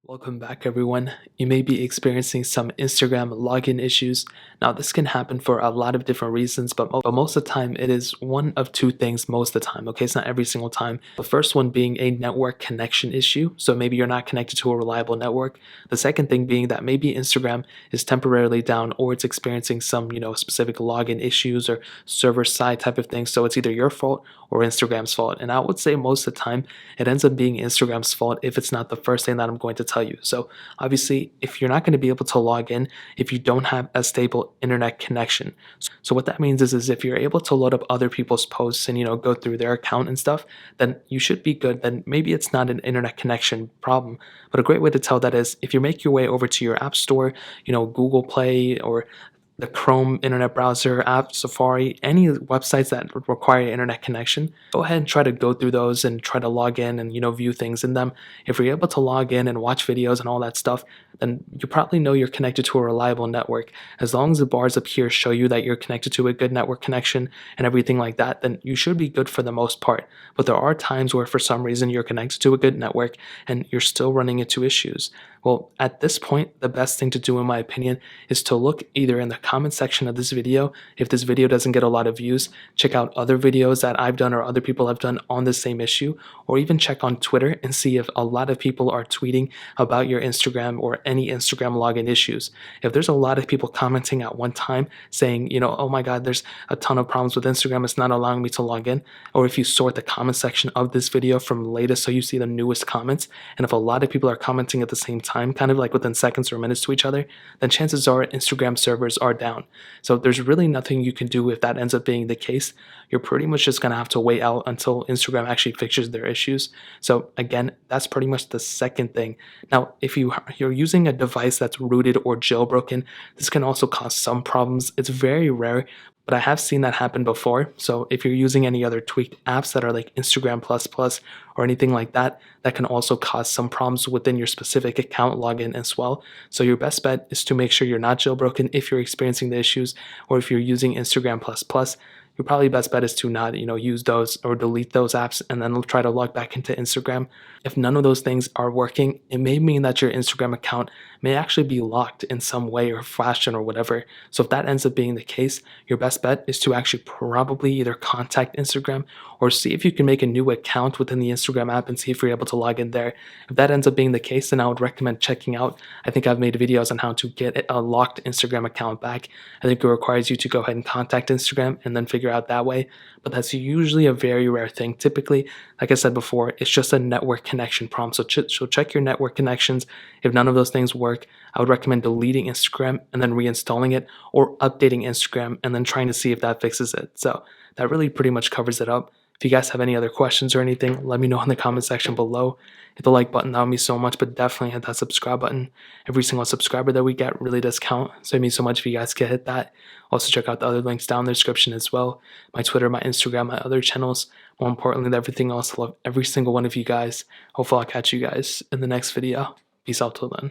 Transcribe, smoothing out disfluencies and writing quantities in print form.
Welcome back, everyone. You may be experiencing some Instagram login issues. Now, this can happen for a lot of different reasons, but most of the time, it is one of two things most of the time. Okay, it's not every single time. The first one being a network connection issue. So maybe you're not connected to a reliable network. The second thing being that maybe Instagram is temporarily down or it's experiencing some, specific login issues or server side type of thing. So it's either your fault or Instagram's fault. And I would say most of the time, it ends up being Instagram's fault if it's not the first thing that I'm going to tell you. So obviously, if you're not going to be able to log in if you don't have a stable internet connection. So what that means is if you're able to load up other people's posts and go through their account and stuff, then you should be good. Then maybe it's not an internet connection problem. But a great way to tell that is if you make your way over to your app store, Google Play or the Chrome internet browser app, Safari, any websites that require internet connection, go ahead and try to go through those and try to log in and view things in them. If you're able to log in and watch videos and all that stuff, then you probably know you're connected to a reliable network. As long as the bars up here show you that you're connected to a good network connection and everything like that, then you should be good for the most part. But there are times where for some reason you're connected to a good network and you're still running into issues. Well, at this point, the best thing to do, in my opinion, is to look either in the comment section of this video. If this video doesn't get a lot of views, check out other videos that I've done or other people have done on the same issue, or even check on Twitter and see if a lot of people are tweeting about your Instagram or any Instagram login issues. If there's a lot of people commenting at one time saying, oh my God, there's a ton of problems with Instagram, it's not allowing me to log in, or if you sort the comment section of this video from latest so you see the newest comments, and if a lot of people are commenting at the same time, kind of like within seconds or minutes to each other, then chances are Instagram servers are down. So there's really nothing you can do if that ends up being the case. You're pretty much just going to have to wait out until Instagram actually fixes their issues. So again, that's pretty much the second thing. Now, if you're using a device that's rooted or jailbroken, this can also cause some problems. It's very rare, but I have seen that happen before. So if you're using any other tweaked apps that are like Instagram Plus Plus or anything like that, that can also cause some problems within your specific account login as well. So your best bet is to make sure you're not jailbroken if you're experiencing the issues, or if you're using Instagram Plus Plus, your probably best bet is to not, use those or delete those apps and then try to log back into Instagram. If none of those things are working, it may mean that your Instagram account may actually be locked in some way or fashion or whatever. So if that ends up being the case, your best bet is to actually probably either contact Instagram or see if you can make a new account within the Instagram app and see if you're able to log in there. If that ends up being the case, then I would recommend checking out. I think I've made videos on how to get a locked Instagram account back. I think it requires you to go ahead and contact Instagram and then figure out that way. But that's usually a very rare thing. Typically, like I said before, it's just a network connection problem. So check your network connections. If none of those things work, I would recommend deleting Instagram and then reinstalling it, or updating Instagram and then trying to see if that fixes it. So that really pretty much covers it up. If you guys have any other questions or anything, let me know in the comment section below. Hit the like button, that would mean so much, but definitely hit that subscribe button. Every single subscriber that we get really does count, so it means so much if you guys can hit that. Also check out the other links down in the description as well. My Twitter, my Instagram, my other channels. More importantly than everything else, I love every single one of you guys. Hopefully I'll catch you guys in the next video. Peace out till then.